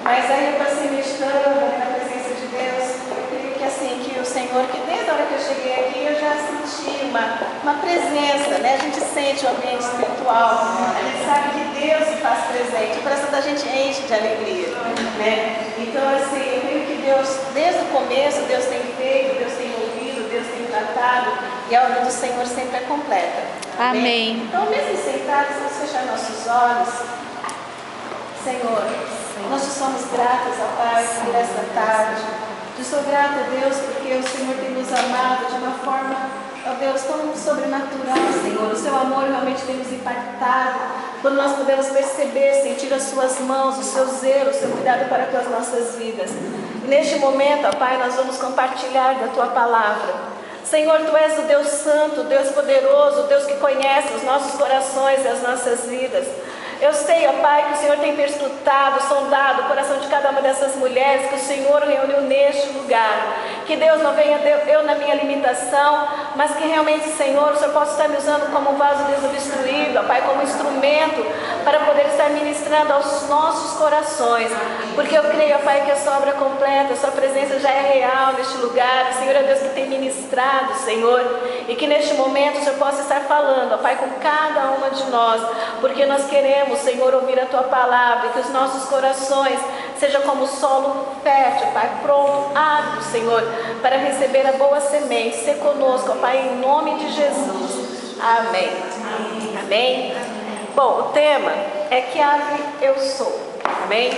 Mas aí eu passei meditando na presença de Deus. Eu creio que assim, que o Senhor, que desde a hora que eu cheguei aqui, eu já senti uma presença, né? A gente sente o ambiente espiritual, a gente sabe que Deus se faz presente, o coração da gente enche de alegria, né? Então assim, eu creio que Deus, desde o começo, Deus tem feito, Deus tem ouvido, Deus tem tratado, e a obra do Senhor sempre é completa. Amém. Então, mesmo sentados, vamos fechar nossos olhos. Senhor, nós te somos gratas, ó Pai, por esta tarde. Eu sou grata a Deus porque o Senhor tem nos amado de uma forma, ó Deus, tão sobrenatural, Senhor. O seu amor realmente tem nos impactado. Quando nós podemos perceber, sentir as suas mãos, o seu zelo, o seu cuidado para com as nossas vidas. E neste momento, ó Pai, nós vamos compartilhar da tua palavra. Senhor, tu és o Deus santo, o Deus poderoso, o Deus que conhece os nossos corações e as nossas vidas. Eu sei, ó Pai, que o Senhor tem perscrutado, sondado o coração de cada uma dessas mulheres que o Senhor reuniu neste lugar. Que Deus não venha eu na minha limitação, mas que realmente, Senhor, o Senhor possa estar me usando como um vaso desobstruído, ó Pai, como instrumento para poder estar ministrando aos nossos corações. Porque eu creio, ó Pai, que a sua obra é completa, a sua presença já é real neste lugar. O Senhor é Deus que tem ministrado, Senhor, e que neste momento o Senhor possa estar falando, ó Pai, com cada uma de nós, porque nós queremos, Senhor, ouvir a tua palavra, e que os nossos corações sejam como solo fértil, Pai, pronto, ávido, Senhor, para receber a boa semente. Se conosco, ó Pai, em nome de Jesus. Amém. Amém. Bom, o tema é que árvore eu sou. Amém?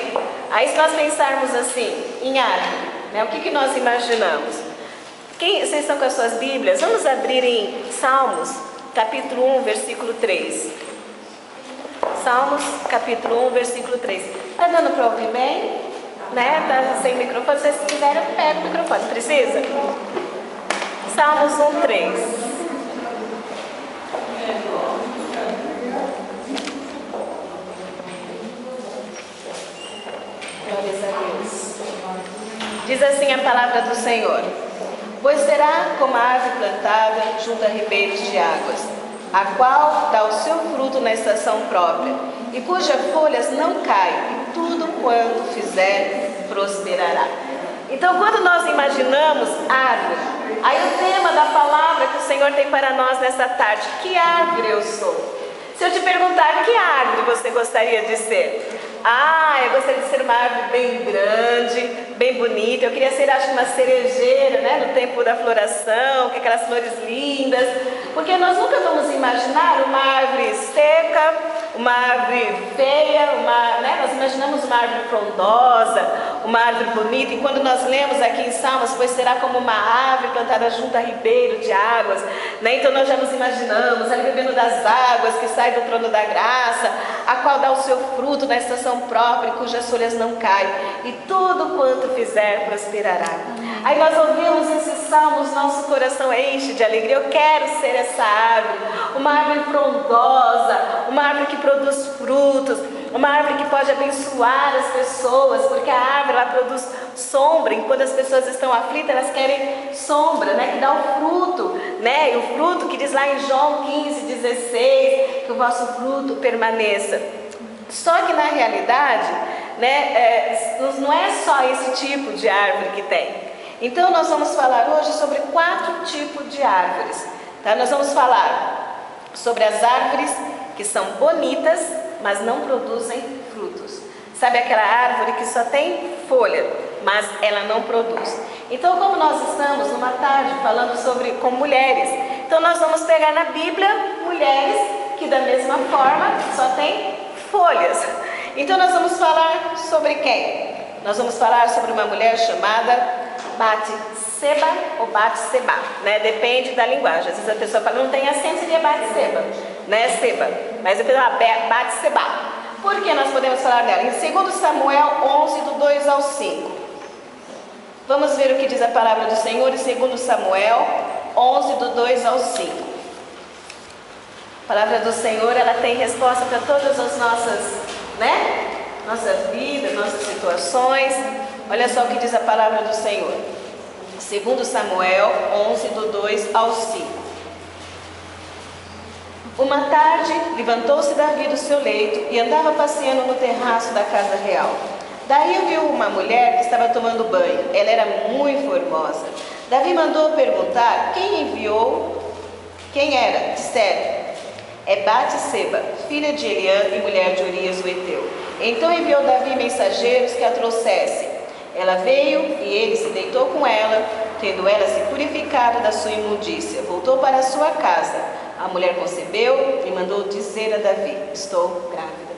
Aí se nós pensarmos assim, em árvore, né, o que nós imaginamos? Vocês estão com as suas Bíblias? Vamos abrir em Salmos, capítulo 1, versículo 3. Salmos, capítulo 1, versículo 3. Está dando para ouvir bem? Né? Está sem microfone. Se vocês quiserem, eu pego o microfone. Precisa? Salmos 1, 3. Glórias a Deus. Diz assim a palavra do Senhor: pois será como a árvore plantada junto a ribeiros de águas, a qual dá o seu fruto na estação própria, e cujas folhas não caem, e tudo quanto fizer prosperará. Então, quando nós imaginamos árvore, aí o tema da palavra que o Senhor tem para nós nessa tarde: que árvore eu sou? Se eu te perguntar que árvore você gostaria de ser? Eu gostaria de ser uma árvore bem grande, bem bonita. Eu queria ser, acho, uma cerejeira, né, no tempo da floração, com aquelas flores lindas. Porque nós nunca vamos imaginar uma árvore seca, uma árvore feia, né, nós imaginamos uma árvore frondosa, uma árvore bonita. E quando nós lemos aqui em Salmos, pois será como uma árvore plantada junto a ribeiro de águas, né? Então nós já nos imaginamos ali bebendo das águas que sai do trono da graça, a qual dá o seu fruto na estação própria, cujas folhas não caem, e tudo quanto fizer prosperará. Aí nós ouvimos esses salmos, nosso coração enche de alegria. Eu quero ser essa árvore, uma árvore frondosa, uma árvore que produz frutos, uma árvore que pode abençoar as pessoas, porque a árvore ela produz sombra. Enquanto as pessoas estão aflitas, elas querem sombra, né, que dá o fruto, né, e o fruto que diz lá em João 15:16, que o vosso fruto permaneça. Só que na realidade, né, não é só esse tipo de árvore que tem. Então nós vamos falar hoje sobre 4 tipos de árvores, tá? Nós vamos falar sobre as árvores que são bonitas, mas não produzem frutos. Sabe aquela árvore que só tem folha, mas ela não produz? Então, como nós estamos numa tarde falando com mulheres, então nós vamos pegar na Bíblia mulheres que da mesma forma só tem folhas. Então nós vamos falar sobre quem? Nós vamos falar sobre uma mulher chamada Batseba ou Batseba, né? Depende da linguagem. Às vezes a pessoa fala, não tem acento, seria Batseba, né? Seba. Mas eu falo Batseba. Por que nós podemos falar dela? Em 2 Samuel 11, do 2 ao 5. Vamos ver o que diz a palavra do Senhor em 2 Samuel 11, do 2 ao 5. A palavra do Senhor, ela tem resposta para todas as nossas, né? Nossa vida, nossas situações. Olha só o que diz a palavra do Senhor. 2 Samuel 11, do 2 ao 5. Uma tarde, levantou-se Davi do seu leito e andava passeando no terraço da casa real. Daí viu uma mulher que estava tomando banho. Ela era muito formosa. Davi mandou perguntar quem enviou, quem era. Disseram: é Batseba, filha de Eliã e mulher de Urias o Heteu. Então enviou Davi mensageiros que a trouxessem. Ela veio e ele se deitou com ela, tendo ela se purificado da sua imundícia. Voltou para a sua casa. A mulher concebeu e mandou dizer a Davi: estou grávida.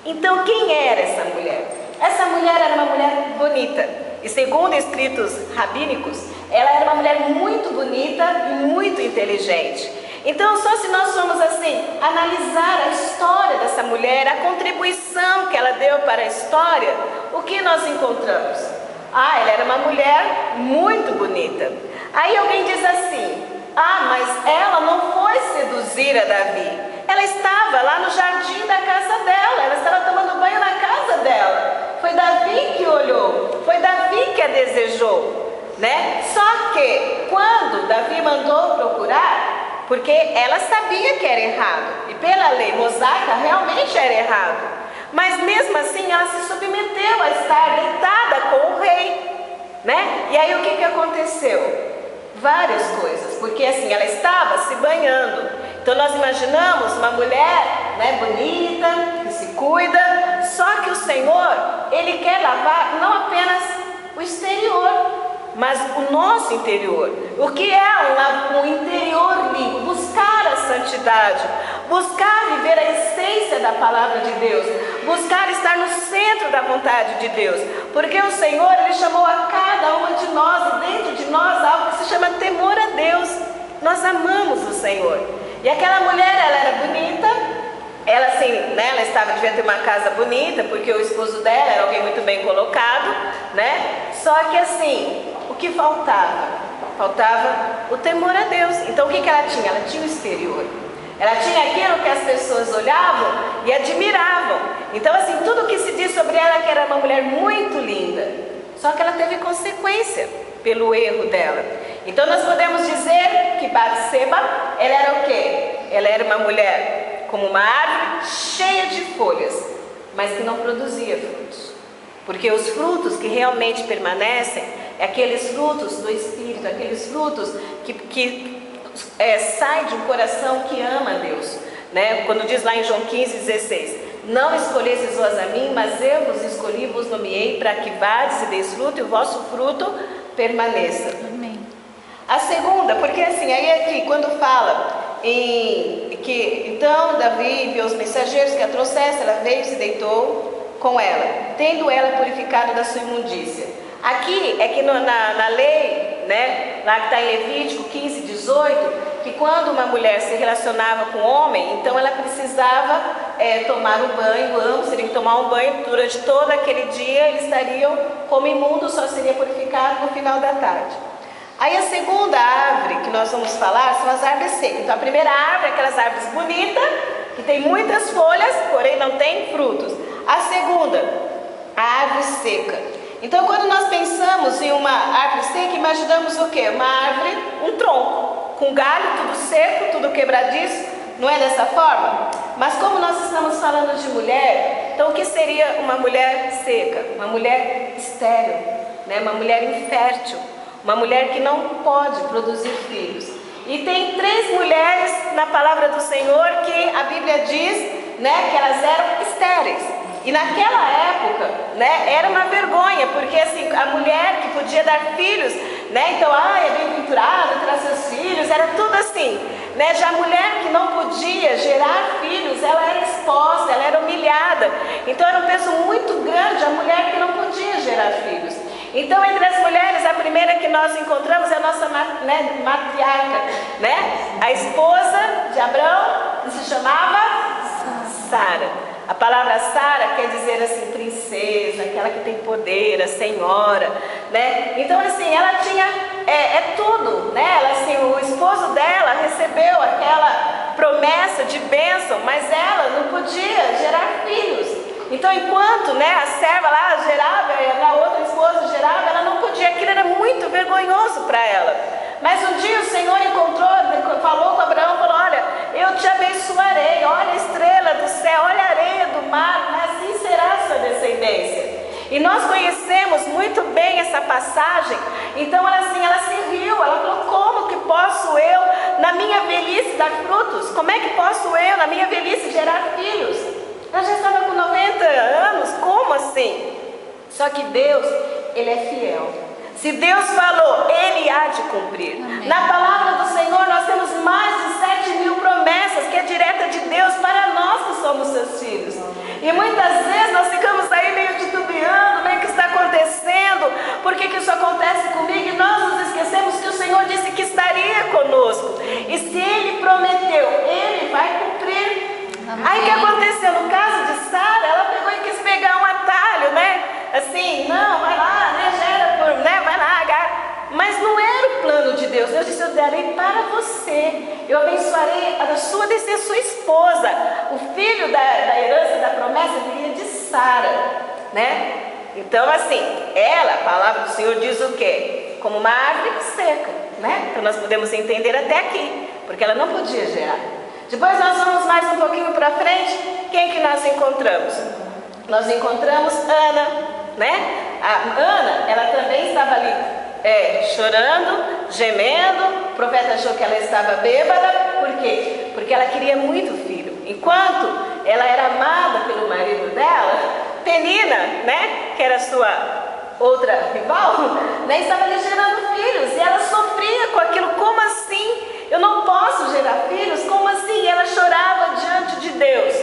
Então quem era essa mulher? Essa mulher era uma mulher bonita. E segundo escritos rabínicos, ela era uma mulher muito bonita e muito inteligente. Então, só se nós formos assim, analisar a história dessa mulher, a contribuição que ela deu para a história, o que nós encontramos? Ela era uma mulher muito bonita. Aí alguém diz assim: mas ela não foi seduzir a Davi. Ela estava lá no jardim da casa dela, ela estava tomando banho na casa dela. Foi Davi que olhou, foi Davi que a desejou, né? Só que quando Davi mandou procurar, porque ela sabia que era errado, e pela lei mosaica realmente era errado, mas mesmo assim ela se submeteu a estar deitada com o rei, né? E aí o que aconteceu? Várias coisas, porque assim, ela estava se banhando. Então nós imaginamos uma mulher, né, bonita, que se cuida, só que o Senhor, Ele quer lavar não apenas o exterior, mas o nosso interior. O que é um interior limpo? Buscar a santidade, buscar viver a essência da palavra de Deus, buscar estar no centro da vontade de Deus, porque o Senhor, Ele chamou a cada uma de nós, e dentro de nós algo que se chama temor a Deus. Nós amamos o Senhor. E aquela mulher, ela era bonita, ela assim, né, devia ter uma casa bonita, porque o esposo dela era alguém muito bem colocado, né? Só que assim, o que faltava? Faltava o temor a Deus. Então o que ela tinha? Ela tinha o exterior. Ela tinha aquilo que as pessoas olhavam e admiravam. Então assim, tudo que se diz sobre ela é que era uma mulher muito linda. Só que ela teve consequência pelo erro dela. Então nós podemos dizer que Batseba, ela era o quê? Ela era uma mulher como uma árvore cheia de folhas, mas que não produzia frutos. Porque os frutos que realmente permanecem é aqueles frutos do Espírito, aqueles frutos que saem de um coração que ama a Deus, né? Quando diz lá em João 15:16: não escolhestes vós a mim, mas eu vos escolhi, vos nomeei para que vades e deis fruto, e o vosso fruto permaneça. Amém. A segunda, porque assim, aí aqui quando fala que então Davi enviou os mensageiros que a trouxesse, ela veio e se deitou com ela, tendo ela purificado da sua imundícia. Aqui é que na lei, né, lá que está em Levítico 15:18, que quando uma mulher se relacionava com um homem, então ela precisava tomar um banho, ambos teriam que tomar um banho durante todo aquele dia, eles estariam como imundos, só seria purificado no final da tarde. Aí a segunda árvore que nós vamos falar são as árvores secas. Então a primeira árvore é aquelas árvores bonitas, que tem muitas folhas, porém não tem frutos. A segunda, a árvore seca. Então quando nós pensamos em uma árvore seca, imaginamos o quê? Uma árvore, um tronco, com galho tudo seco, tudo quebradiço. Não é dessa forma? Mas como nós estamos falando de mulher, então o que seria uma mulher seca? Uma mulher estéril, né? Uma mulher infértil, uma mulher que não pode produzir filhos. E tem 3 mulheres na palavra do Senhor que a Bíblia diz, né, que elas eram estéreis. E naquela época, né, era uma vergonha, porque assim, a mulher que podia dar filhos, né, então, é bem-aventurada, traz seus filhos, era tudo assim, né, já a mulher que não podia gerar filhos, ela era exposta, ela era humilhada, então era um peso muito grande a mulher que não podia gerar filhos. Então, entre as mulheres, a primeira que nós encontramos é a nossa matriarca, né, a esposa de Abrão, que se chamava Sara. A palavra Sara quer dizer assim, princesa, aquela que tem poder, a senhora, né? Então assim, ela tinha tudo, né? Ela, assim, o esposo dela recebeu aquela promessa de bênção, mas ela não podia gerar filhos. Então enquanto, né, a serva lá gerava, e a outra esposa gerava, ela não podia, aquilo era muito vergonhoso para ela. Mas um dia o Senhor falou com Abraão, falou: olha, eu te abençoarei, olha a estrela do céu, olha a areia do mar, assim será a sua descendência. E passagem. Então ela se riu, ela falou: como que posso eu na minha velhice dar frutos? Como é que posso eu na minha velhice gerar filhos? Ela já estava com 90 anos, como assim? Só que Deus, Ele é fiel. Se Deus falou, Ele há de cumprir. Amém. Na palavra do Senhor nós temos mais de 7.000 promessas que é direta de Deus para nós que somos seus filhos. E muitas vezes nós ficamos aí meio titubeando, meio que está acontecendo, por que isso acontece comigo? E nós nos esquecemos que o Senhor disse que estaria conosco. E se Ele prometeu, Ele vai cumprir. Amém. Aí o que aconteceu? No caso de Sara, ela pegou e quis pegar um atalho, né? Assim, não, vai lá, né? Vai lá, Agar. Mas não era o plano de Deus. Deus disse: eu darei para você, eu abençoarei a sua descendência, sua esposa. O filho da herança da promessa viria de Sara, né? Então assim, ela, a palavra do Senhor diz o quê? Como uma árvore seca, né? Então nós podemos entender até aqui, porque ela não podia gerar. Depois nós vamos mais um pouquinho para frente. Quem que nós encontramos? Nós encontramos Ana, né? A Ana, ela também estava ali chorando, gemendo. O profeta achou que ela estava bêbada. Por quê? Porque ela queria muito filho. Enquanto ela era amada pelo marido dela, Penina, né, que era sua outra rival, né, estava lhe gerando filhos. E ela sofria com aquilo. Como assim? Eu não posso gerar filhos? Como assim? E ela chorava diante de Deus,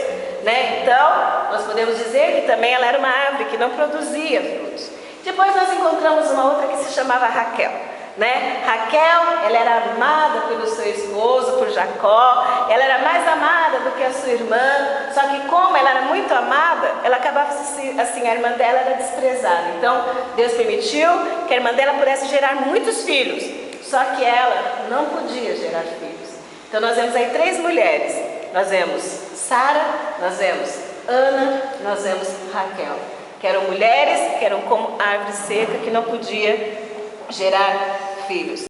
né? Então, nós podemos dizer que também ela era uma árvore que não produzia frutos. Depois nós encontramos uma outra que se chamava Raquel, né? Raquel, ela era amada pelo seu esposo, por Jacó. Ela era mais amada do que a sua irmã. Só que como ela era muito amada, ela acabava assim, a irmã dela era desprezada. Então, Deus permitiu que a irmã dela pudesse gerar muitos filhos. Só que ela não podia gerar filhos. Então nós vemos aí 3 mulheres. Nós vemos Sara, nós vemos Ana, nós vemos Raquel, que eram mulheres que eram como árvore seca, que não podia gerar filhos.